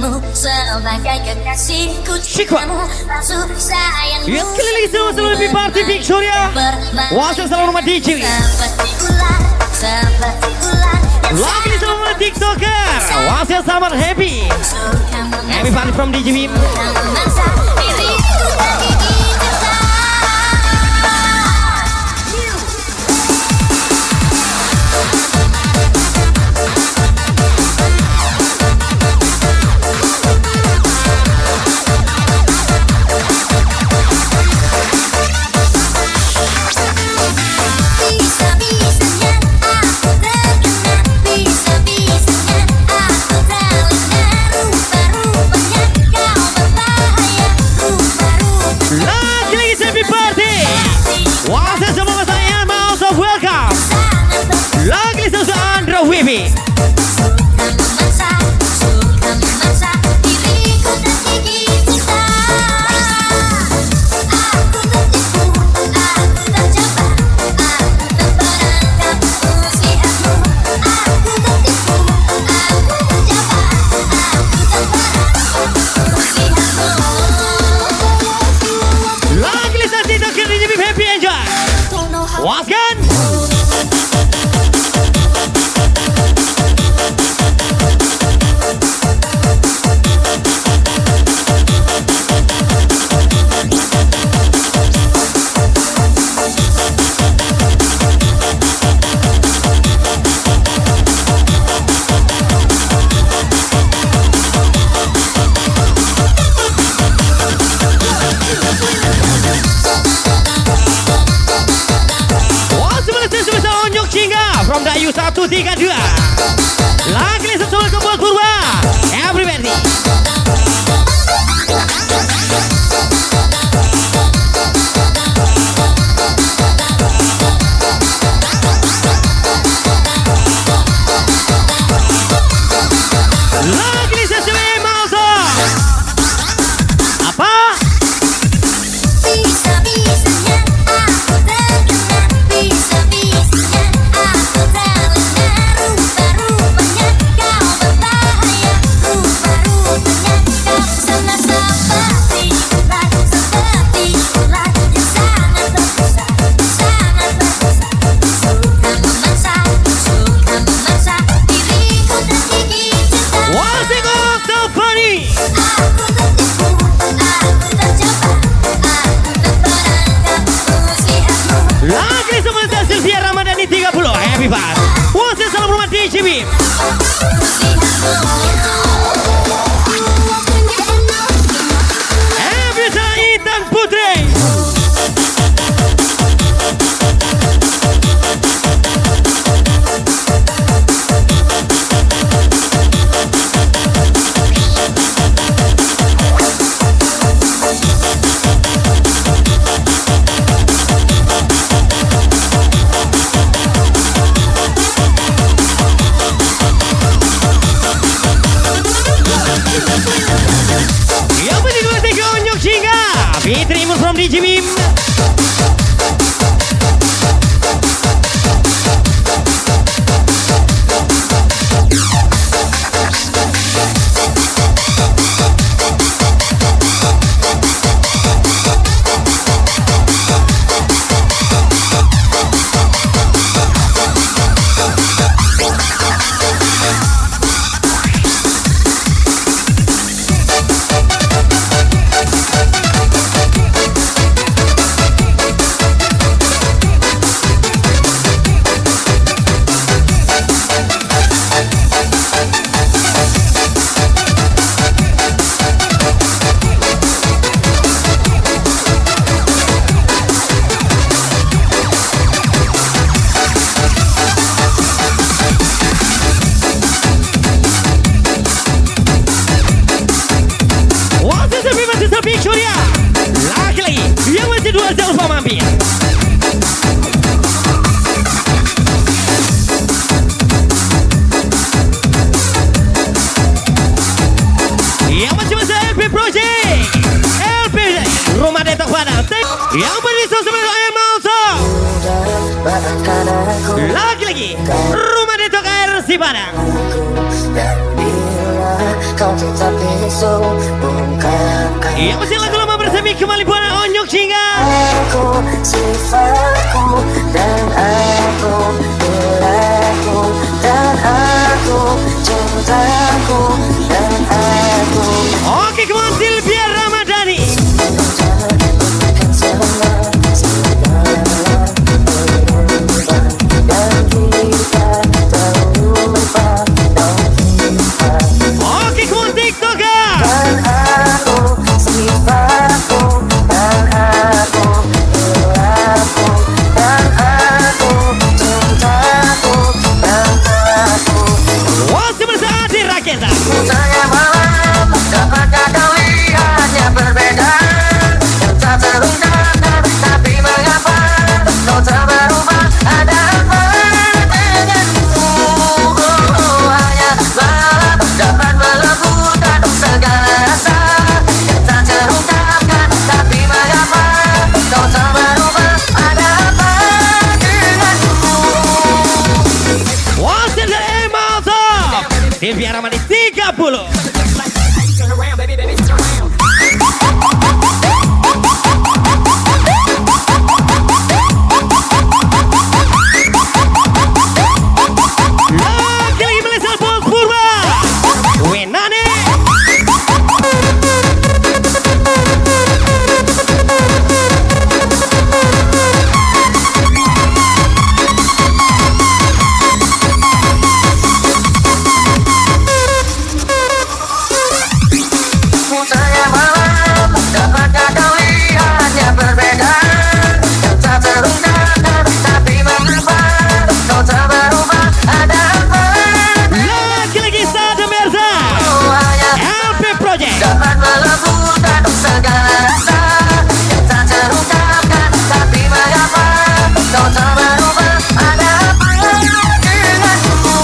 kamu sebagai kekasihku. Kamu langsung sayang. Yang keliling seluruh lebih party Victoria. Wasil selalu rumah DJ. Seperti ular. Lagi semua TikToker. Wasil summer happy. Happy party from DJ Bim. From Dayu 132. Lagi sesuai kebun Purwa. Everybody. Lagi sesuai mauso. Apa? Bisa-bisanya aku terkena. Bisa-bisanya aku terlena. Rupa-rupanya kau berbahaya. Rupa-rupanya kau sana seperti ular. Seperti ular yang sangat berbisa. Sangat berbisa. Suka memaksa diriku tergigit cinta. Wasik so funny. Aku tertipu, aku terjebak, aku terperangkap usiamu. Lagi sebentar Sylvia Ramadhani 30. Happy Fast. Wasil salam rumah DJ Bim. Happy Intan Putri. Yang penting dua tiga onyok singa. Fitri Imun from DJ Bim. Victoria. Lagi yang masih dua jangan lupa mampir. Yang masih LP Project. LP Rumah Detok Padang. Yang beriso sebagai Emauso. Lagi Rumah Detok Air Si Padang. kau tetap bisu ungkapkan. Yang masih lagu lama bersemi kembali buat Onyok Singa. Aku, sifatku, dan aku, nilaiku, dan aku, cintaku, dan aku. Oke, come on Sylvia Ramadhani. Akan selama segala kehidupan, dan kita tak lupa dong kita. Oke, come on TikToker. Dan aku, sifatku, dan aku, nilaiku, dan aku, cintaku, dan aku. Masih bersama Adi Raketa. Saya malam, dapatkah kau lihatnya berbeda? Yang tak terungkapkan, tapi mengapa kau tak berubah? Ada apa denganmu? Hanya malam dapat melembutkan segala rasa. Yang tak terungkapkan, tapi mengapa kau tak berubah? Ada apa denganmu? Wasir dari Emalso. Sylvia Ramadhani 30. Lagi Malaysia Bos Purba. Wenane. Saya malam, dapatkah kau lihatnya berbeda? Yang tak terungkapkan, tapi mengapa kau tak berubah? Ada apa? Lagi Sada Merza. Hanya LP Project. dapat melembutkan segala rasa. Yang tak terungkapkan, tapi mengapa kau tak berubah? Ada apa denganmu?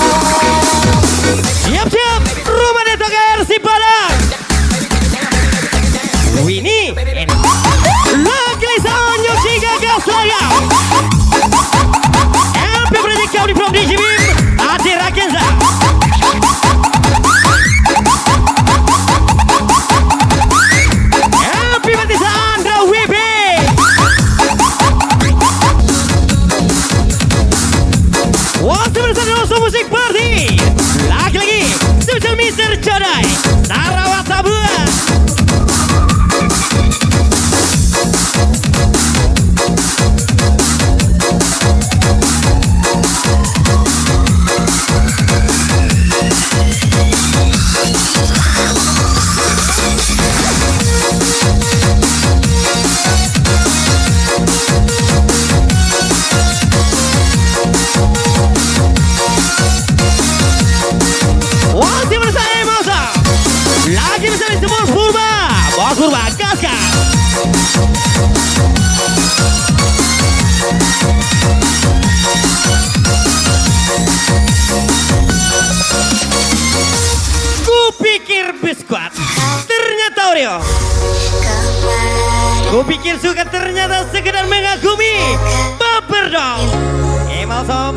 Siap-siap. Rumah Detok RC Padang. Winnie. Lagi Onyok Singa Gas Laya. LP Project kau di From DJB. Adi Rakenza. LP Batisa Andra WB. Waktu bersama Oso Musik Party. Lagi-lagi Social Mr. Chodai Sarawak Sabua. Masih bersama Emosa. Lagi bersama Semur Purba. Bos Purba Gaskan. Kupikir biskuat, ternyata Oreo. Kupikir suka, ternyata sekedar mengagumi. Baper dong. Emal Sob.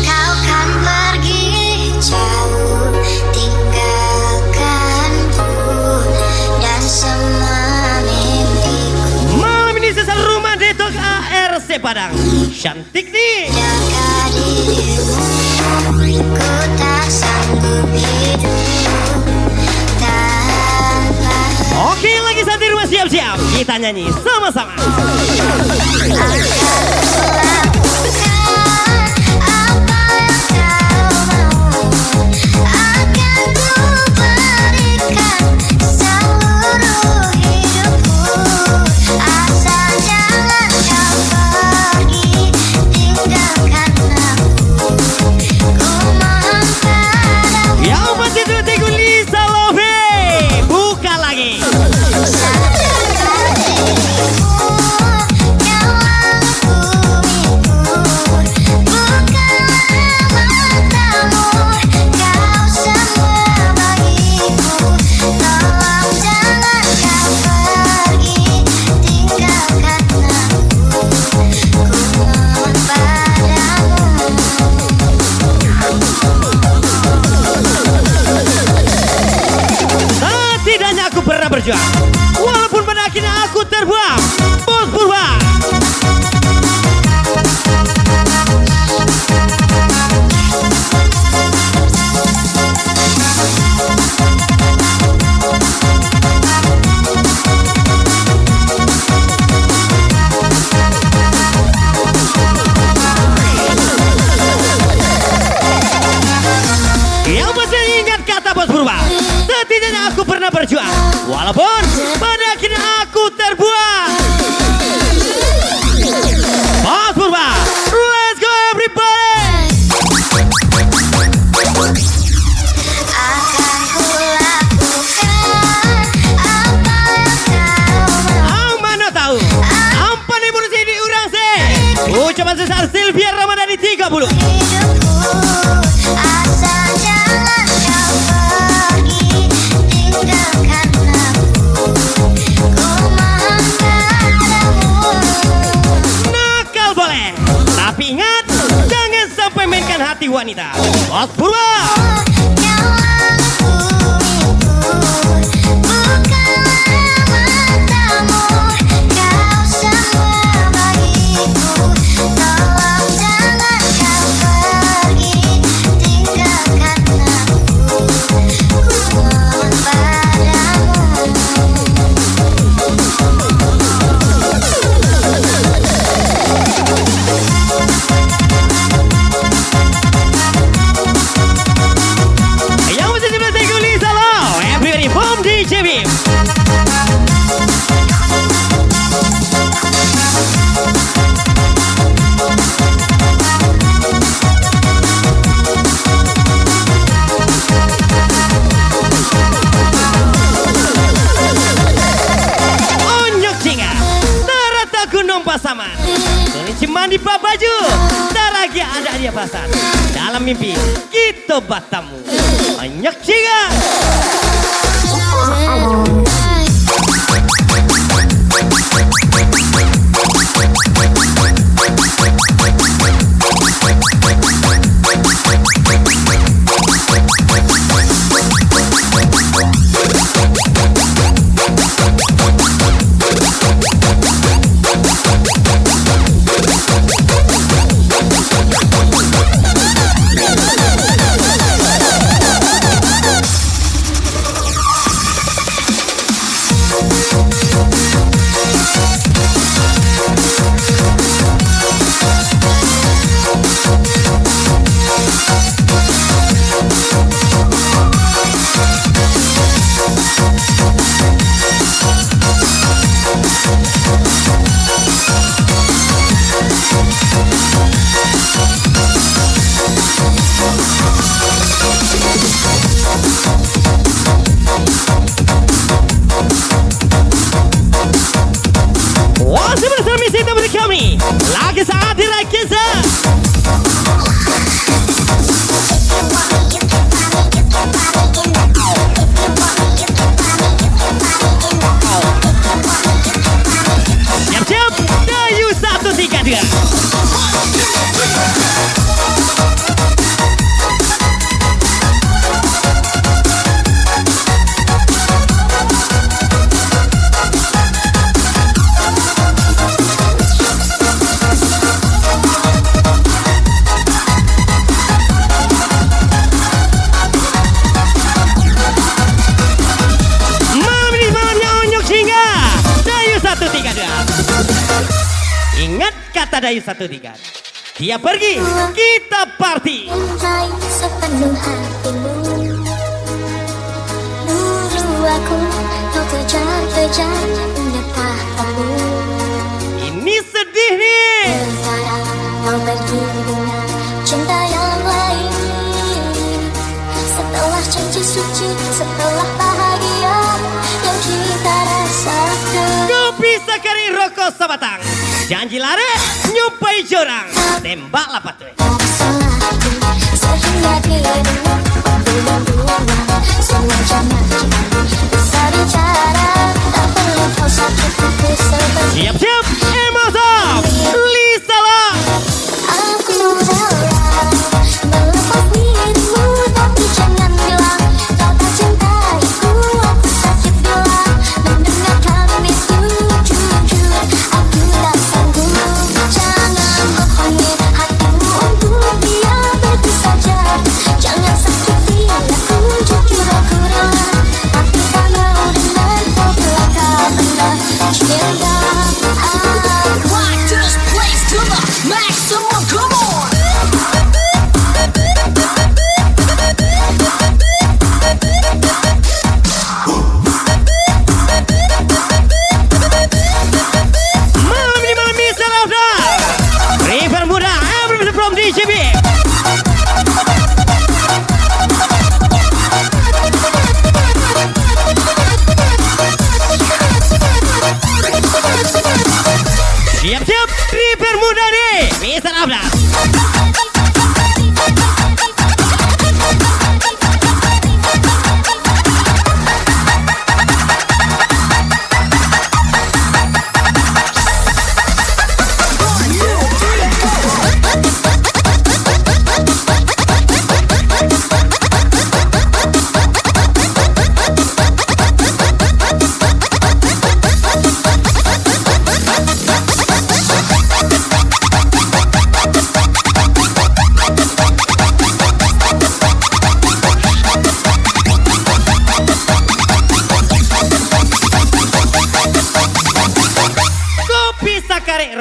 Kau kan pergi jauh, tinggalkanku dan semua mimpiku. Malam ini sesal Rumah Detok ARC Padang. Cantik nih. Jaga dirimu, ku tak sanggup hidup tanpa. Oke, lagi santai rumah siap-siap. Kita nyanyi sama-sama. Yang masih tertinggal Lisa Love. Buka lagi. Sadar dirimu, nyawaku pernah berjuang. Walaupun pada akhirnya aku terbuang. Bos Purba. Yang masih ingat kata Bos Purba, setidaknya aku pernah berjuang, walaupun pada akhirnya aku terbuang. Bos Purba, let's go everybody. Akan kulakukan apa yang kau mau. Mana tahu, ampun ibu sini urang se. Ucapan sesar Sylvia Ramadhani 30. Hidupku asal jangan kau pergi tinggalkan aku. Ku mohon padamu. Nakal boleh, tapi ingat jangan sampai mainkan hati wanita. Bos Purba. Nyawaku bukanlah matamu. Kau semua bagiku. Tolong jangan kau pergi tinggalkan aku. Ku mohon padamu. Yang masih sebelah saya Lisa Low, everybody from DJ Bim. Onyok singa, terata gunung pasaman. Kelinci mandi pak baju, taragi ada dia pasar. Dalam mimpi kita batamu. Onyok singa. Masih bersama misi teman kami, lagi saat diraih kisah. Siap-siap, Dayu 132. Malam ini malamnya Onyok singa, Dayu 132. Ingat kata Dayu 132. Dia pergi, kita party. Cintai sepenuh hatimu. Dulu aku kau kejar-kejar, ingatkah kamu? Ini sedih nih. Sekarang kau pergi dengan cinta yang lain. Setelah janji suci, setelah bahagia yang kita rasakan. Kau bisa kari rokok sebatang. Janji lari, nyupai jorang. Tembaklah patuh. Salahku sehingga dirimu membuang semua janji. Bisa bicara, tak perlu kau sakiti seperti Siap-siap, Emosop, Lisa Low. aku rela melepas dirimu, tapi jangan bilang kau tak cintaiku. Aku sakit bila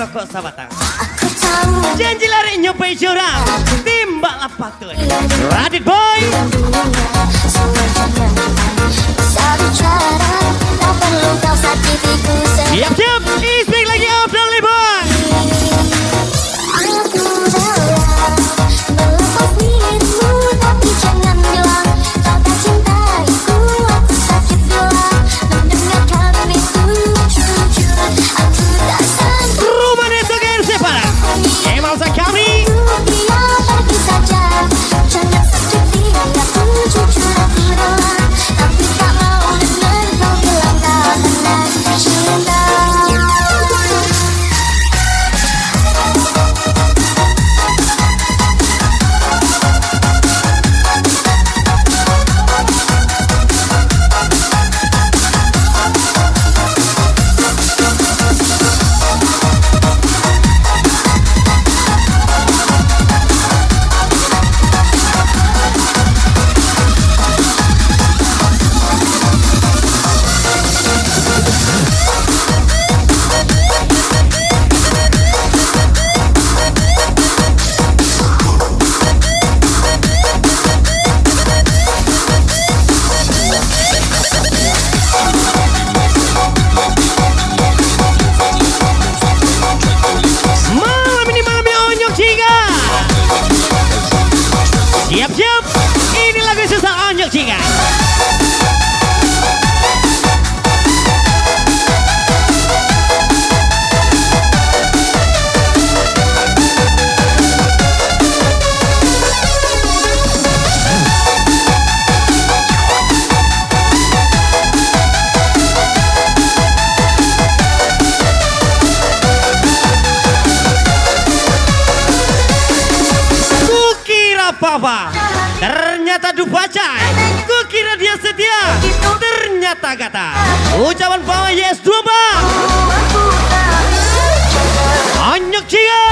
rokok sabatang. Aku tahu Janji lari nyopai jurang, timbaklah patut. Radit boy. semuanya bisa bicara, tak perlu kau sakitiku sendiri. Siap, isbik lagi Abdul nih boy. Aku rela melepas dirimu, tapi jangan bilang kau tak cintaiku. Aku sakit bila mendengarkan itu. Jujur, aku tak sanggup Rumah Neto GRC Parang. Emang sekali. dia pergi saja. Jangan sakiti aku, jujur aku rela, tapi tak mau dengar kau bilang kau hendak cinta. Malam ini malamnya Onyok Jingga. Siap, ini lagu susah Onyok Jingga. Kukira papa, ternyata dubacai. Kukira dia setia, ternyata kata. Ucapan bawah yes 2 bang. Onyok Jingga.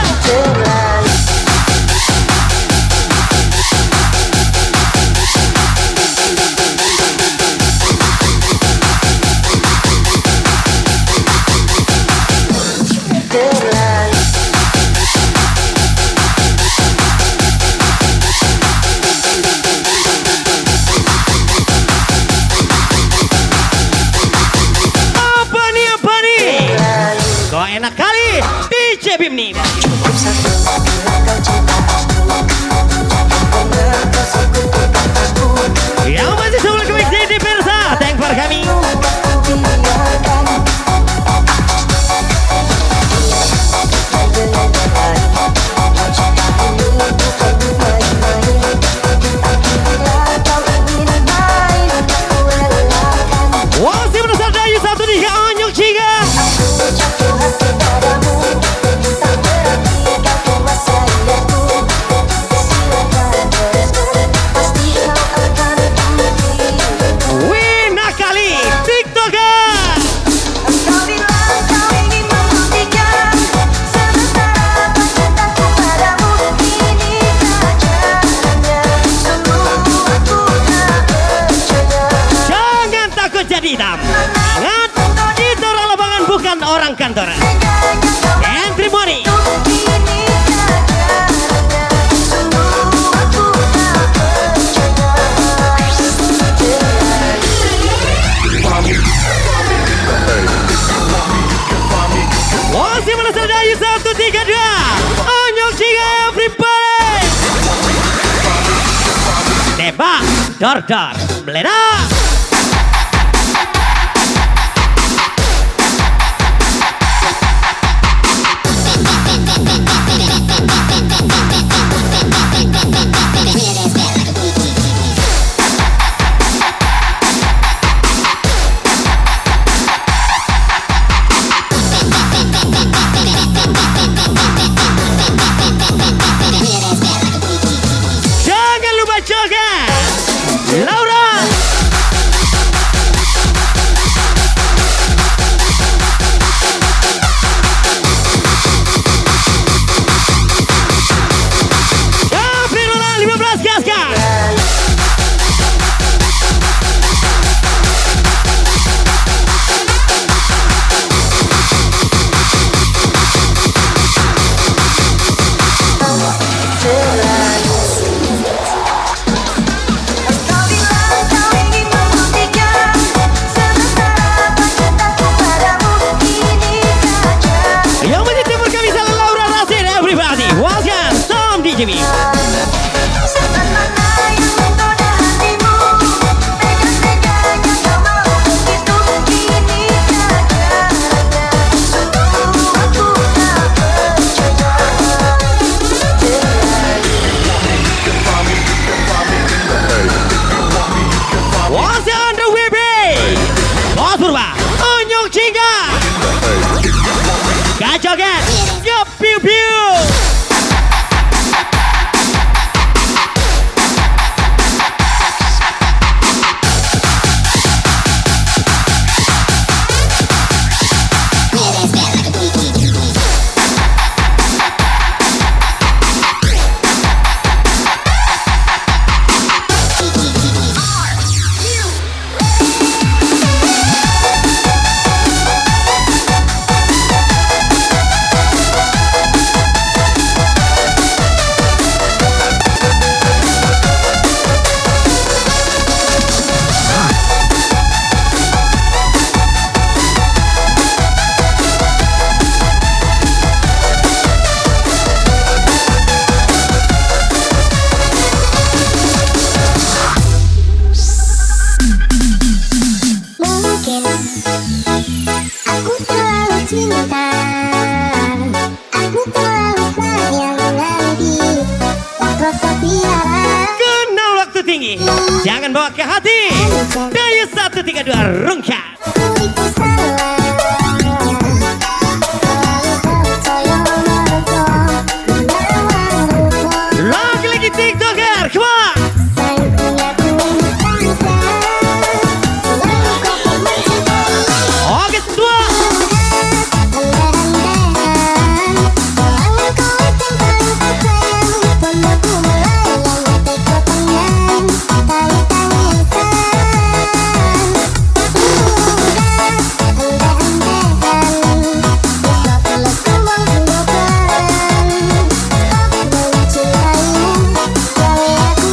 Apa nih? Kok enak kali DJ Bim nih. Yang masih sebelum kemik di Persa, thank for kami. Masih bersama Dayu 1 Onyok Jingga. Wina kali TikToker. Jangan takut jadi hitam. Ingat, kita orang lapangan bukan orang kantoran. Entry money. Masih bersama Dayu 132 Onyok Jingga everybody. Tebak, dor, meledak. Jangan lupa joget Laura joget, yo piu piu. Mungkin aku terlalu cinta, aku terlalu sayang nanti tak rasa biar Kenal waktu tinggi, jangan bawa ke hati. Dayu 132 Rungkat. aku itu salah. Terlalu percaya mereka menawan rupa Lagi TikToker, come on. sang punya ku sangka. Lalu kau pun mencintai Oke semua. Andai-andaian Kalau kau itu paling tersayang Pondokku melayang Teko tenang Tali tangisan Andai-andaian Bisa tulus kembang tumbukan Aku mencintaimu Gawe aku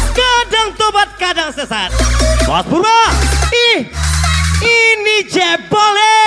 Kadang tobat, kadang sesat. Bos Purba, ini jebole.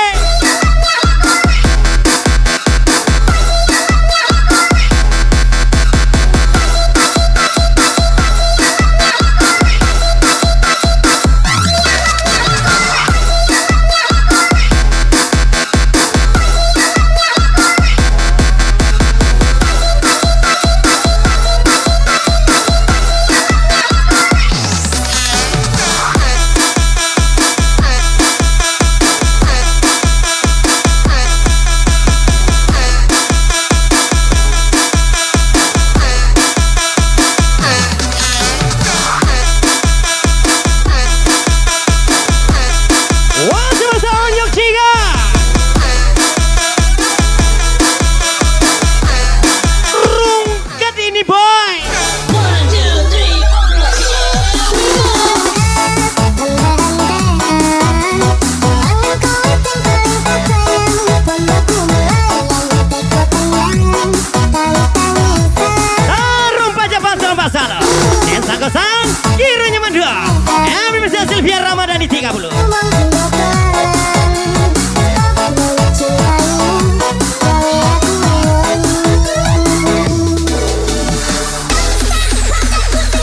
Masih bersama Nyok Ciga. Rungkat ini boy. Tarum pajak pasal-pasal. Densa kosan, kiro nyaman 2. MMC Sylvia Ramadhani 30.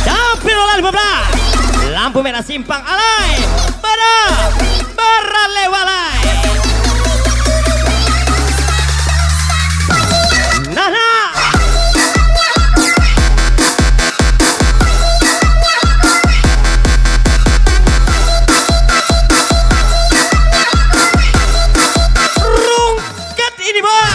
Dapil oleh 15. Lampu merah simpang alai. Pada berale walai. Nana. Rungkat ini boy.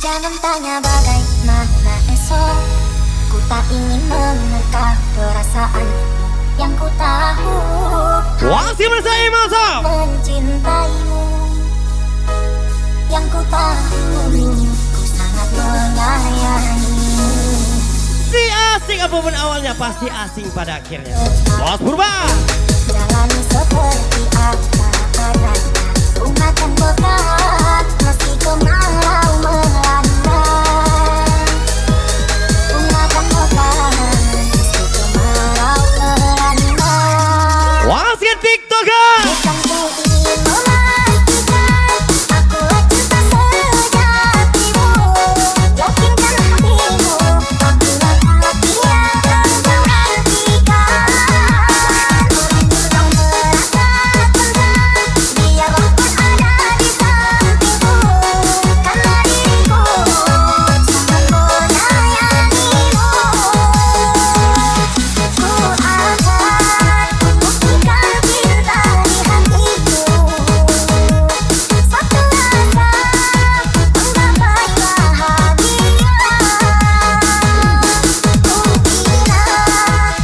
Jangan tanya bagaimana esok. Ku tak ingin menerka perasaan yang ku tahu. Masih bersama Imosop. Mencintaimu yang ku tahu. Ku sangat menyayangimu. Si asing apapun awalnya pasti asing pada akhirnya. Bos Purba. Dalam seperti apa adanya. Ku makan berat meski kemarau melanda. Ku makan berat meski kemarau melanda. Wasit TikToker. Bukan ku ingin memastikan akulah cinta sejatimu. Yakinkan hatimu, akulah hati yang kau nantikan. Kau merasa tenang, biar waktu ada di sampingku. Karena diriku sangat menyayangimu. Ku akan buktikan cinta di hatiku. Suatu rasa menggapai bahagia. Ku bina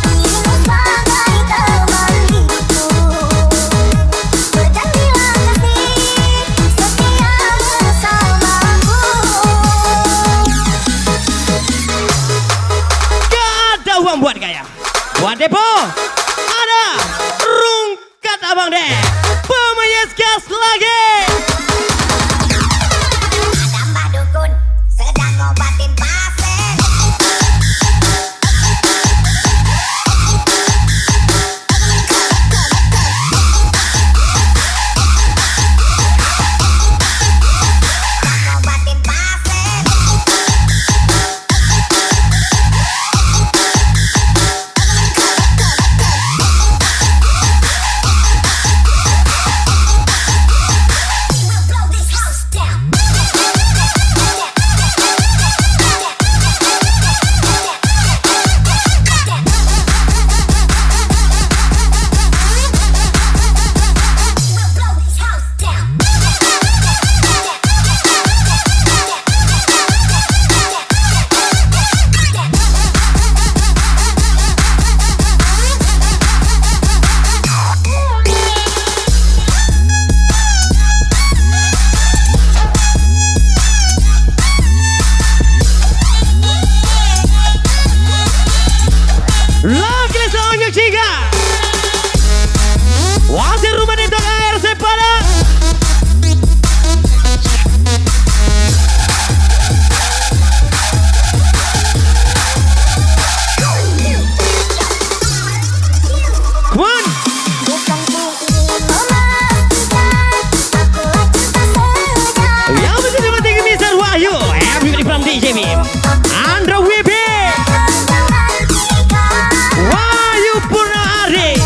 dirimu sebagai teman hidupku. Berjanjilah kasih setia bersamaku. Gak ada uang buat gaya. Buat depo. Ada rungkat abang deh. Pemayas gas lagi. Ada Mbah Dukun sedang ngobatin pasien. Ngobatin pasien. Blow this house down. Blow this house down. Lagi selanjutnya Cika. Wasit rumah detok ARC Padang. Come on. Bukan ku ingin memastikan akulah cinta sejati. Yang bisa dimenting Mr. Wahyu. Everybody from DJ Mim. Andra WP. Wahyu Purnahari.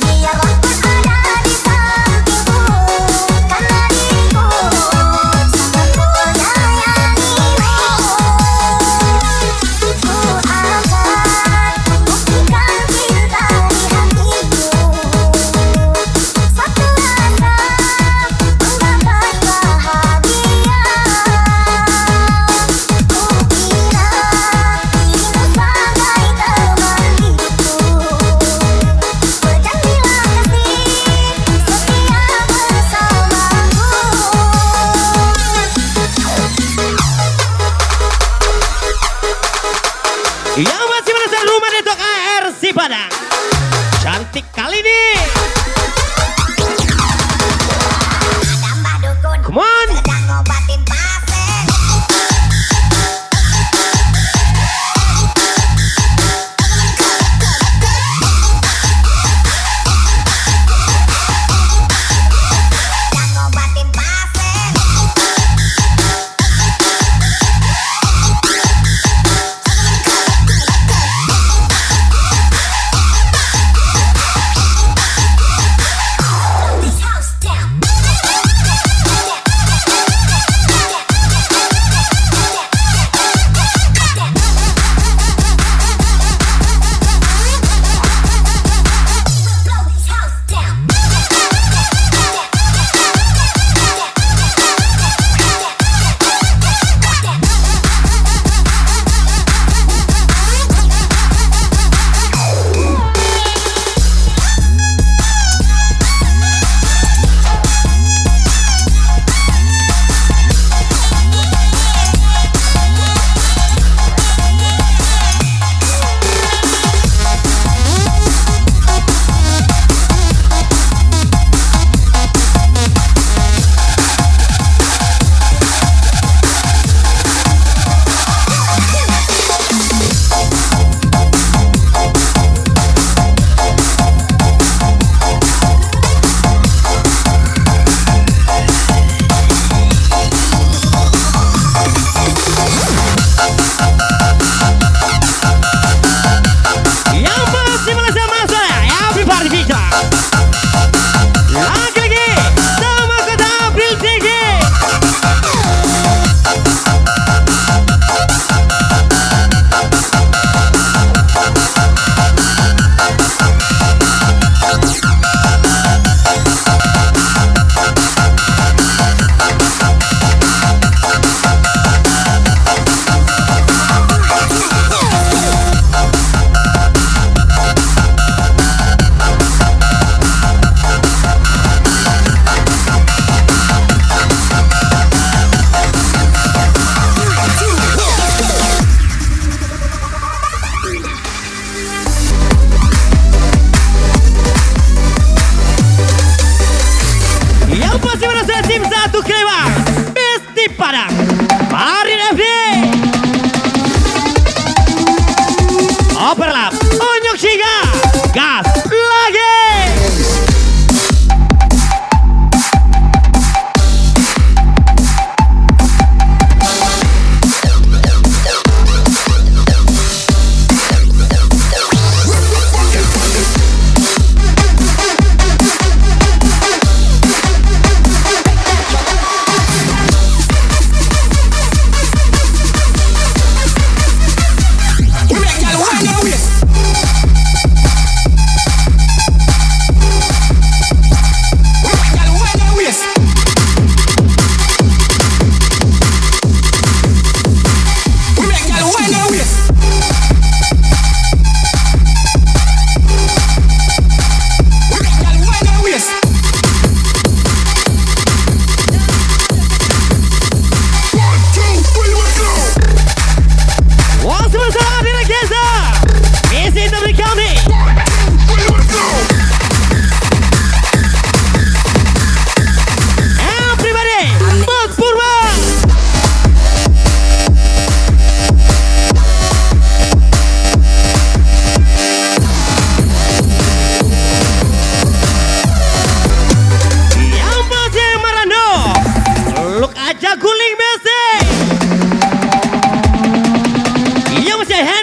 Biar waktu ada di sampingku. Karena diriku sangat menyayangimu. Ku akan buktikan cinta di hatiku. Suatu rasa menggapai bahagia. Ku bina dirimu sebagai teman hidupku. Berjanjilah kasih setia bersamaku. Yang masih menonton rumah detok ARC Padang. Cantik kali ini. Ada Mbah Dukun Come on. sedang ngobatin pasien. Sedang ngobatin pasien.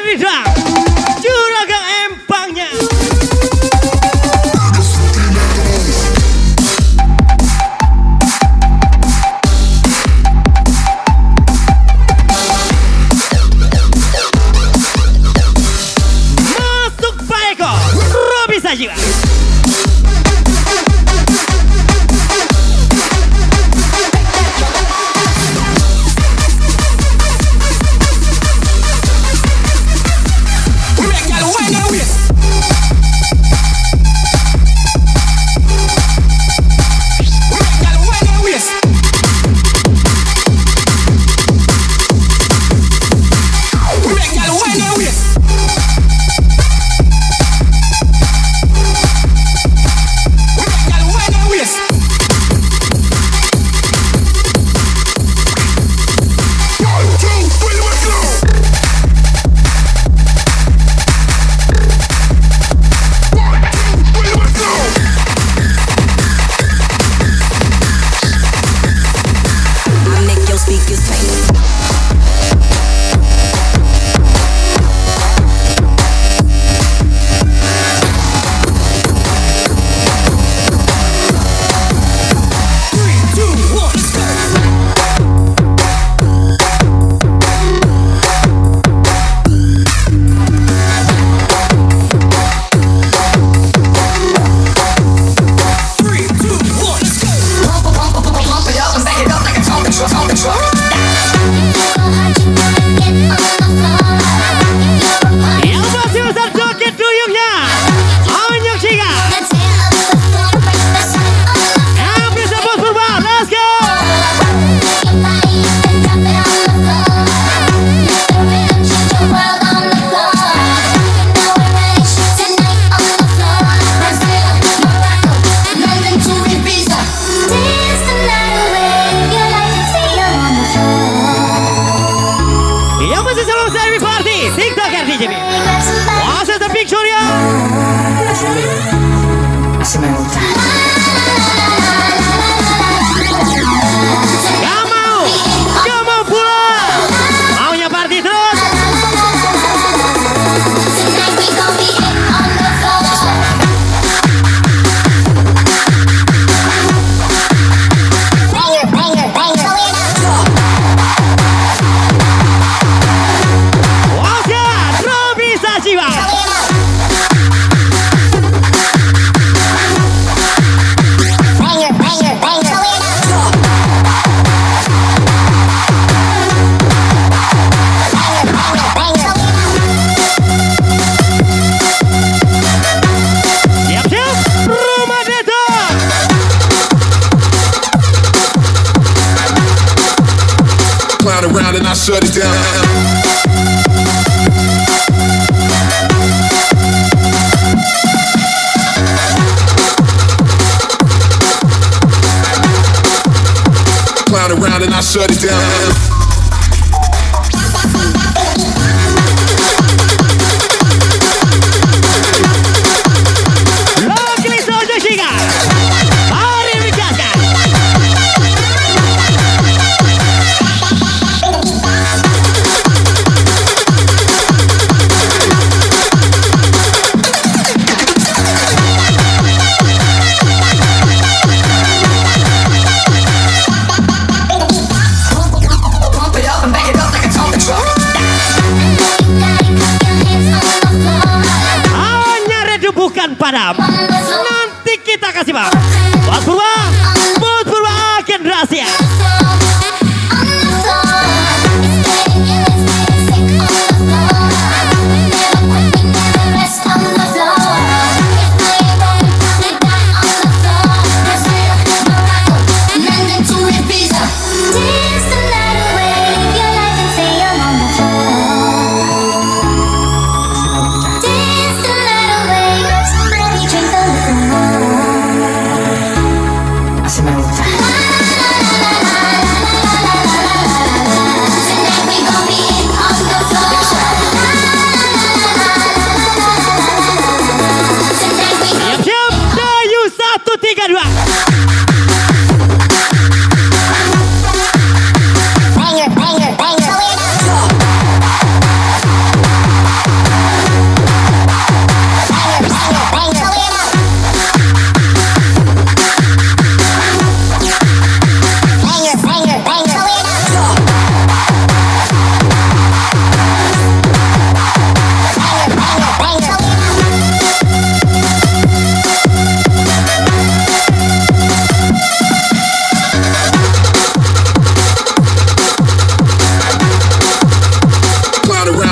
di drum, Juragan Empangnya. Masuk Pak Eko, Robi Sajiwa. Around and I shut it down. Clown around and I shut it down. Padam. Nanti kita kasih bang. Bos Purwa akan rahasia.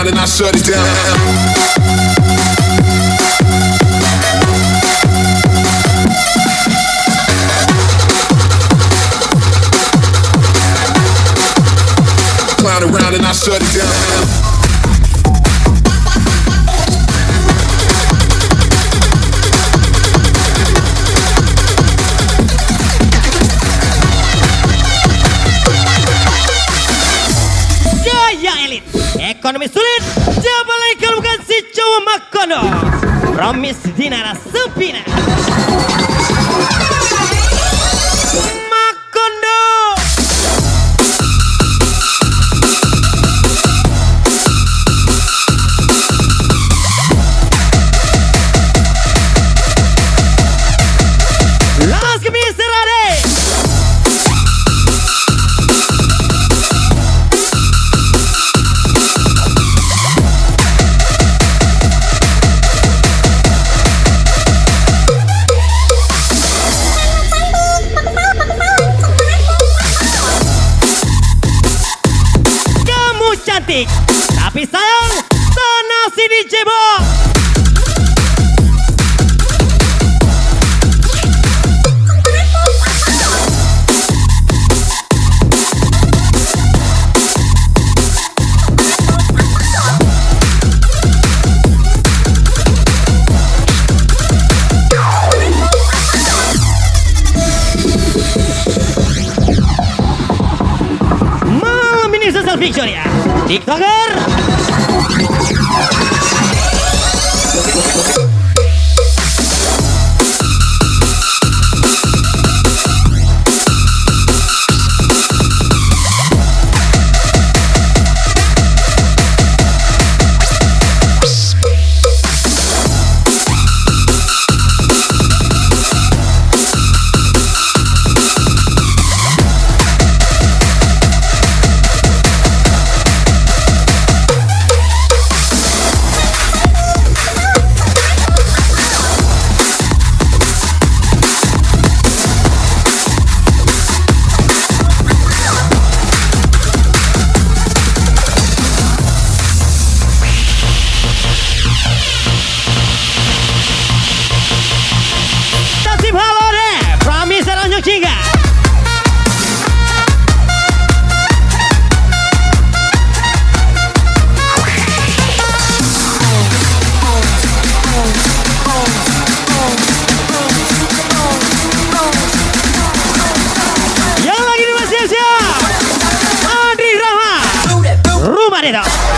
around and I shut it down. Clown around and I shut it down. Gaya elit, ekonomi sulit, jabalai kalau bukan si cowok Makono. Promis Dinara Sepina. Makono. Las Miserades. Cantik, tapi sayang sana sini cebok. Malam ini Social Victoria TikToker. Chinga. Yang lagi di Malaysia, Andri Rahman, Rumah Dedo.